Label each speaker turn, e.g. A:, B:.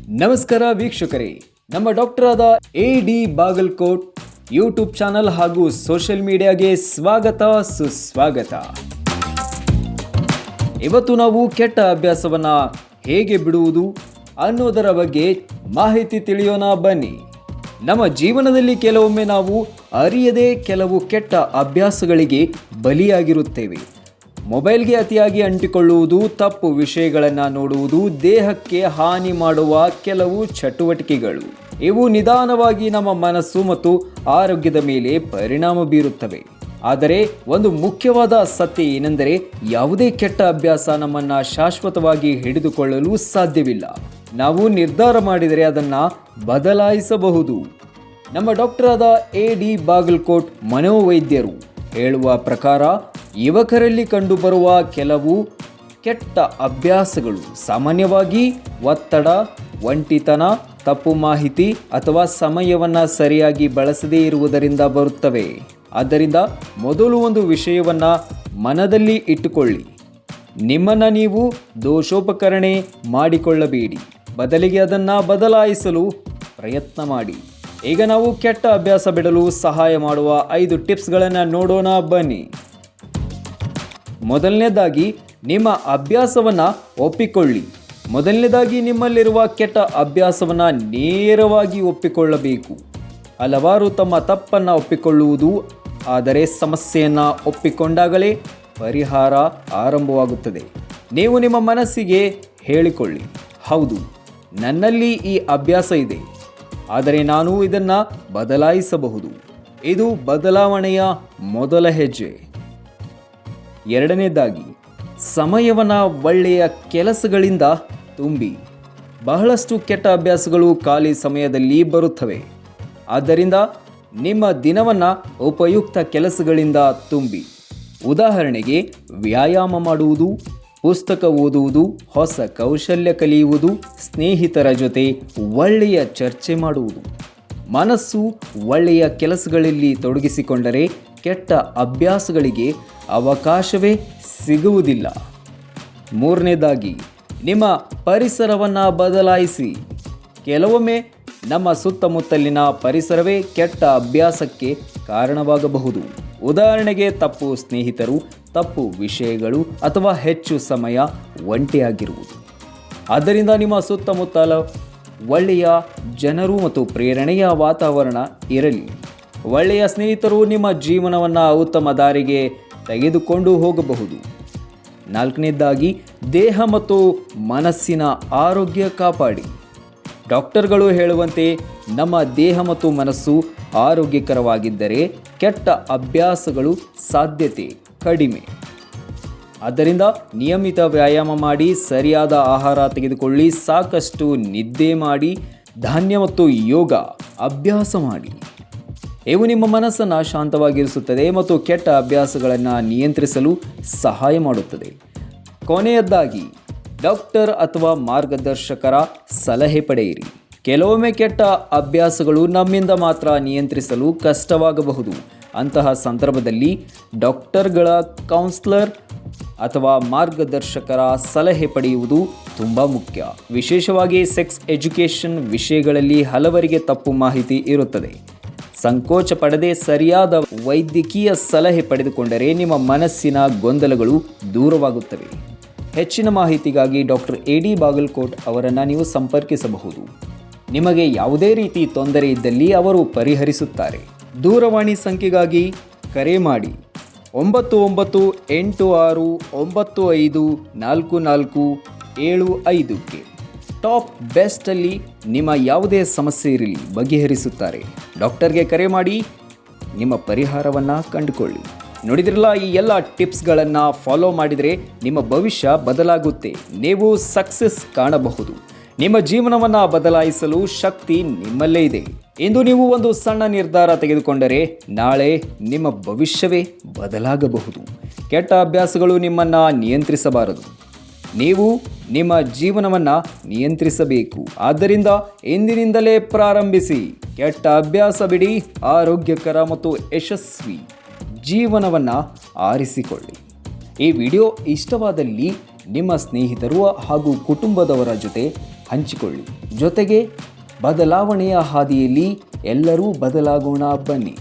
A: ನಮಸ್ಕಾರ ವೀಕ್ಷಕರೇ, ನಮ್ಮ ಡಾಕ್ಟರ್ ಆದ ಎ.ಡಿ. ಬಾಗಲಕೋಟ್ ಯೂಟ್ಯೂಬ್ ಚಾನಲ್ ಹಾಗೂ ಸೋಷಿಯಲ್ ಮೀಡಿಯಾಗೆ ಸ್ವಾಗತ ಸುಸ್ವಾಗತ. ಇವತ್ತು ನಾವು ಕೆಟ್ಟ ಅಭ್ಯಾಸವನ್ನ ಹೇಗೆ ಬಿಡುವುದು ಅನ್ನೋದರ ಬಗ್ಗೆ ಮಾಹಿತಿ ತಿಳಿಯೋಣ ಬನ್ನಿ. ನಮ್ಮ ಜೀವನದಲ್ಲಿ ಕೆಲವೊಮ್ಮೆ ನಾವು ಅರಿಯದೆ ಕೆಲವು ಕೆಟ್ಟ ಅಭ್ಯಾಸಗಳಿಗೆ ಬಲಿಯಾಗಿರುತ್ತೇವೆ. ಮೊಬೈಲ್ಗೆ ಅತಿಯಾಗಿ ಅಂಟಿಕೊಳ್ಳುವುದು, ತಪ್ಪು ವಿಷಯಗಳನ್ನು ನೋಡುವುದು, ದೇಹಕ್ಕೆ ಹಾನಿ ಮಾಡುವ ಕೆಲವು ಚಟುವಟಿಕೆಗಳು ಇವು ನಿಧಾನವಾಗಿ ನಮ್ಮ ಮನಸ್ಸು ಮತ್ತು ಆರೋಗ್ಯದ ಮೇಲೆ ಪರಿಣಾಮ ಬೀರುತ್ತವೆ. ಆದರೆ ಒಂದು ಮುಖ್ಯವಾದ ಸತ್ಯ ಏನೆಂದರೆ, ಯಾವುದೇ ಕೆಟ್ಟ ಅಭ್ಯಾಸ ನಮ್ಮನ್ನು ಶಾಶ್ವತವಾಗಿ ಹಿಡಿದುಕೊಳ್ಳಲು ಸಾಧ್ಯವಿಲ್ಲ. ನಾವು ನಿರ್ಧಾರ ಮಾಡಿದರೆ ಅದನ್ನು ಬದಲಾಯಿಸಬಹುದು. ನಮ್ಮ ಡಾಕ್ಟರ್ ಆದ ಎ.ಡಿ. ಬಾಗಲಕೋಟ್ ಮನೋವೈದ್ಯರು ಹೇಳುವ ಪ್ರಕಾರ ಯುವಕರಲ್ಲಿ ಕಂಡುಬರುವ ಕೆಲವು ಕೆಟ್ಟ ಅಭ್ಯಾಸಗಳು ಸಾಮಾನ್ಯವಾಗಿ ಒತ್ತಡ, ಒಂಟಿತನ, ತಪ್ಪು ಮಾಹಿತಿ ಅಥವಾ ಸಮಯವನ್ನು ಸರಿಯಾಗಿ ಬಳಸದೇ ಇರುವುದರಿಂದ ಬರುತ್ತವೆ. ಆದ್ದರಿಂದ ಮೊದಲು ಒಂದು ವಿಷಯವನ್ನು ಮನದಲ್ಲಿ ಇಟ್ಟುಕೊಳ್ಳಿ. ನಿಮ್ಮನ್ನು ನೀವು ದೋಷೋಪಕರಣೆ ಮಾಡಿಕೊಳ್ಳಬೇಡಿ, ಬದಲಿಗೆ ಅದನ್ನು ಬದಲಾಯಿಸಲು ಪ್ರಯತ್ನ ಮಾಡಿ. ಈಗ ನಾವು ಕೆಟ್ಟ ಅಭ್ಯಾಸ ಬಿಡಲು ಸಹಾಯ ಮಾಡುವ 5 ಟಿಪ್ಸ್ಗಳನ್ನು ನೋಡೋಣ ಬನ್ನಿ. ಮೊದಲನೇದಾಗಿ, ನಿಮ್ಮ ಅಭ್ಯಾಸವನ್ನು ಒಪ್ಪಿಕೊಳ್ಳಿ. ಮೊದಲನೇದಾಗಿ ನಿಮ್ಮಲ್ಲಿರುವ ಕೆಟ್ಟ ಅಭ್ಯಾಸವನ್ನು ನೇರವಾಗಿ ಒಪ್ಪಿಕೊಳ್ಳಬೇಕು. ಹಲವಾರು ತಮ್ಮ ತಪ್ಪನ್ನು ಒಪ್ಪಿಕೊಳ್ಳುವುದು, ಆದರೆ ಸಮಸ್ಯೆಯನ್ನು ಒಪ್ಪಿಕೊಂಡಾಗಲೇ ಪರಿಹಾರ ಆರಂಭವಾಗುತ್ತದೆ. ನೀವು ನಿಮ್ಮ ಮನಸ್ಸಿಗೆ ಹೇಳಿಕೊಳ್ಳಿ, ಹೌದು, ನನ್ನಲ್ಲಿ ಈ ಅಭ್ಯಾಸ ಇದೆ, ಆದರೆ ನಾನು ಇದನ್ನು ಬದಲಾಯಿಸಬಹುದು. ಇದು ಬದಲಾವಣೆಯ ಮೊದಲ ಹೆಜ್ಜೆ. ಎರಡನೇದಾಗಿ, ಸಮಯವನ್ನು ಒಳ್ಳೆಯ ಕೆಲಸಗಳಿಂದ ತುಂಬಿ. ಬಹಳಷ್ಟು ಕೆಟ್ಟ ಅಭ್ಯಾಸಗಳು ಖಾಲಿ ಸಮಯದಲ್ಲಿ ಬರುತ್ತವೆ. ಆದ್ದರಿಂದ ನಿಮ್ಮ ದಿನವನ್ನು ಉಪಯುಕ್ತ ಕೆಲಸಗಳಿಂದ ತುಂಬಿ. ಉದಾಹರಣೆಗೆ, ವ್ಯಾಯಾಮ ಮಾಡುವುದು, ಪುಸ್ತಕ ಓದುವುದು, ಹೊಸ ಕೌಶಲ್ಯ ಕಲಿಯುವುದು, ಸ್ನೇಹಿತರ ಜೊತೆ ಒಳ್ಳೆಯ ಚರ್ಚೆ ಮಾಡುವುದು. ಮನಸ್ಸು ಒಳ್ಳೆಯ ಕೆಲಸಗಳಲ್ಲಿ ತೊಡಗಿಸಿಕೊಂಡರೆ ಕೆಟ್ಟ ಅಭ್ಯಾಸಗಳಿಗೆ ಅವಕಾಶವೇ ಸಿಗುವುದಿಲ್ಲ. ಮೂರನೇದಾಗಿ, ನಿಮ್ಮ ಪರಿಸರವನ್ನು ಬದಲಾಯಿಸಿ. ಕೆಲವೊಮ್ಮೆ ನಮ್ಮ ಸುತ್ತಮುತ್ತಲಿನ ಪರಿಸರವೇ ಕೆಟ್ಟ ಅಭ್ಯಾಸಕ್ಕೆ ಕಾರಣವಾಗಬಹುದು. ಉದಾಹರಣೆಗೆ, ತಪ್ಪು ಸ್ನೇಹಿತರು, ತಪ್ಪು ವಿಷಯಗಳು ಅಥವಾ ಹೆಚ್ಚು ಸಮಯ ಒಂಟಿಯಾಗಿರುವುದು. ಆದ್ದರಿಂದ ನಿಮ್ಮ ಸುತ್ತಮುತ್ತಲ ಒಳ್ಳೆಯ ಜನರು ಮತ್ತು ಪ್ರೇರಣೆಯ ವಾತಾವರಣ ಇರಲಿ. ಒಳ್ಳೆಯ ಸ್ನೇಹಿತರು ನಿಮ್ಮ ಜೀವನವನ್ನು ಉತ್ತಮ ದಾರಿಗೆ ತೆಗೆದುಕೊಂಡು ಹೋಗಬಹುದು. ನಾಲ್ಕನೇದಾಗಿ, ದೇಹ ಮತ್ತು ಮನಸ್ಸಿನ ಆರೋಗ್ಯ ಕಾಪಾಡಿ. ಡಾಕ್ಟರ್ಗಳು ಹೇಳುವಂತೆ ನಮ್ಮ ದೇಹ ಮತ್ತು ಮನಸ್ಸು ಆರೋಗ್ಯಕರವಾಗಿದ್ದರೆ ಕೆಟ್ಟ ಅಭ್ಯಾಸಗಳು ಸಾಧ್ಯತೆ ಕಡಿಮೆ. ಆದ್ದರಿಂದ ನಿಯಮಿತ ವ್ಯಾಯಾಮ ಮಾಡಿ, ಸರಿಯಾದ ಆಹಾರ ತೆಗೆದುಕೊಳ್ಳಿ, ಸಾಕಷ್ಟು ನಿದ್ದೆ ಮಾಡಿ, ಧ್ಯಾನ ಮತ್ತು ಯೋಗ ಅಭ್ಯಾಸ ಮಾಡಿ. ಇವು ನಿಮ್ಮ ಮನಸ್ಸನ್ನು ಶಾಂತವಾಗಿರಿಸುತ್ತದೆ ಮತ್ತು ಕೆಟ್ಟ ಅಭ್ಯಾಸಗಳನ್ನು ನಿಯಂತ್ರಿಸಲು ಸಹಾಯ ಮಾಡುತ್ತದೆ. ಕೊನೆಯದಾಗಿ, ಡಾಕ್ಟರ್ ಅಥವಾ ಮಾರ್ಗದರ್ಶಕರ ಸಲಹೆ ಪಡೆಯಿರಿ. ಕೆಲವೊಮ್ಮೆ ಕೆಟ್ಟ ಅಭ್ಯಾಸಗಳು ನಮ್ಮಿಂದ ಮಾತ್ರ ನಿಯಂತ್ರಿಸಲು ಕಷ್ಟವಾಗಬಹುದು. ಅಂತಹ ಸಂದರ್ಭದಲ್ಲಿ ಡಾಕ್ಟರ್ಗಳ, ಕೌನ್ಸಿಲರ್ ಅಥವಾ ಮಾರ್ಗದರ್ಶಕರ ಸಲಹೆ ಪಡೆಯುವುದು ತುಂಬ ಮುಖ್ಯ. ವಿಶೇಷವಾಗಿ ಸೆಕ್ಸ್ ಎಜುಕೇಷನ್ ವಿಷಯಗಳಲ್ಲಿ ಹಲವರಿಗೆ ತಪ್ಪು ಮಾಹಿತಿ ಇರುತ್ತದೆ. ಸಂಕೋಚ ಪಡದೆ ಸರಿಯಾದ ವೈದ್ಯಕೀಯ ಸಲಹೆ ಪಡೆದುಕೊಂಡರೆ ನಿಮ್ಮ ಮನಸ್ಸಿನ ಗೊಂದಲಗಳು ದೂರವಾಗುತ್ತವೆ. ಹೆಚ್ಚಿನ ಮಾಹಿತಿಗಾಗಿ ಡಾಕ್ಟರ್ ಎ.ಡಿ. ಬಾಗಲಕೋಟ್ ಅವರನ್ನು ನೀವು ಸಂಪರ್ಕಿಸಬಹುದು. ನಿಮಗೆ ಯಾವುದೇ ರೀತಿ ತೊಂದರೆ ಇದ್ದಲ್ಲಿ ಅವರು ಪರಿಹರಿಸುತ್ತಾರೆ. ದೂರವಾಣಿ ಸಂಖ್ಯೆಗಾಗಿ ಕರೆ ಮಾಡಿ 9986954475ಕ್ಕೆ. ಟಾಪ್ ಬೆಸ್ಟಲ್ಲಿ ನಿಮ್ಮ ಯಾವುದೇ ಸಮಸ್ಯೆ ಇರಲಿ ಬಗೆಹರಿಸುತ್ತಾರೆ. ಡಾಕ್ಟರ್ಗೆ ಕರೆ ಮಾಡಿ ನಿಮ್ಮ ಪರಿಹಾರವನ್ನು ಕಂಡುಕೊಳ್ಳಿ. ನೋಡಿದ್ರಲ್ಲ, ಈ ಎಲ್ಲ ಟಿಪ್ಸ್ಗಳನ್ನು ಫಾಲೋ ಮಾಡಿದರೆ ನಿಮ್ಮ ಭವಿಷ್ಯ ಬದಲಾಗುತ್ತೆ. ನೀವು ಸಕ್ಸಸ್ ಕಾಣಬಹುದು. ನಿಮ್ಮ ಜೀವನವನ್ನು ಬದಲಾಯಿಸಲು ಶಕ್ತಿ ನಿಮ್ಮಲ್ಲೇ ಇದೆ. ಇಂದು ನೀವು ಒಂದು ಸಣ್ಣ ನಿರ್ಧಾರ ತೆಗೆದುಕೊಂಡರೆ ನಾಳೆ ನಿಮ್ಮ ಭವಿಷ್ಯವೇ ಬದಲಾಗಬಹುದು. ಕೆಟ್ಟ ಅಭ್ಯಾಸಗಳು ನಿಮ್ಮನ್ನು ನಿಯಂತ್ರಿಸಬಾರದು, ನೀವು ನಿಮ್ಮ ಜೀವನವನ್ನು ನಿಯಂತ್ರಿಸಬೇಕು. ಆದ್ದರಿಂದ ಇಂದಿನಿಂದಲೇ ಪ್ರಾರಂಭಿಸಿ. ಕೆಟ್ಟ ಅಭ್ಯಾಸ ಬಿಡಿ, ಆರೋಗ್ಯಕರ ಮತ್ತು ಯಶಸ್ವಿ ಜೀವನವನ್ನು ಆರಿಸಿಕೊಳ್ಳಿ. ಈ ವಿಡಿಯೋ ಇಷ್ಟವಾದಲ್ಲಿ ನಿಮ್ಮ ಸ್ನೇಹಿತರು ಹಾಗೂ ಕುಟುಂಬದವರ ಜೊತೆ ಹಂಚಿಕೊಳ್ಳಿ. ಜೊತೆಗೆ ಬದಲಾವಣೆಯ ಹಾದಿಯಲ್ಲಿ ಎಲ್ಲರೂ ಬದಲಾಗೋಣ ಬನ್ನಿ.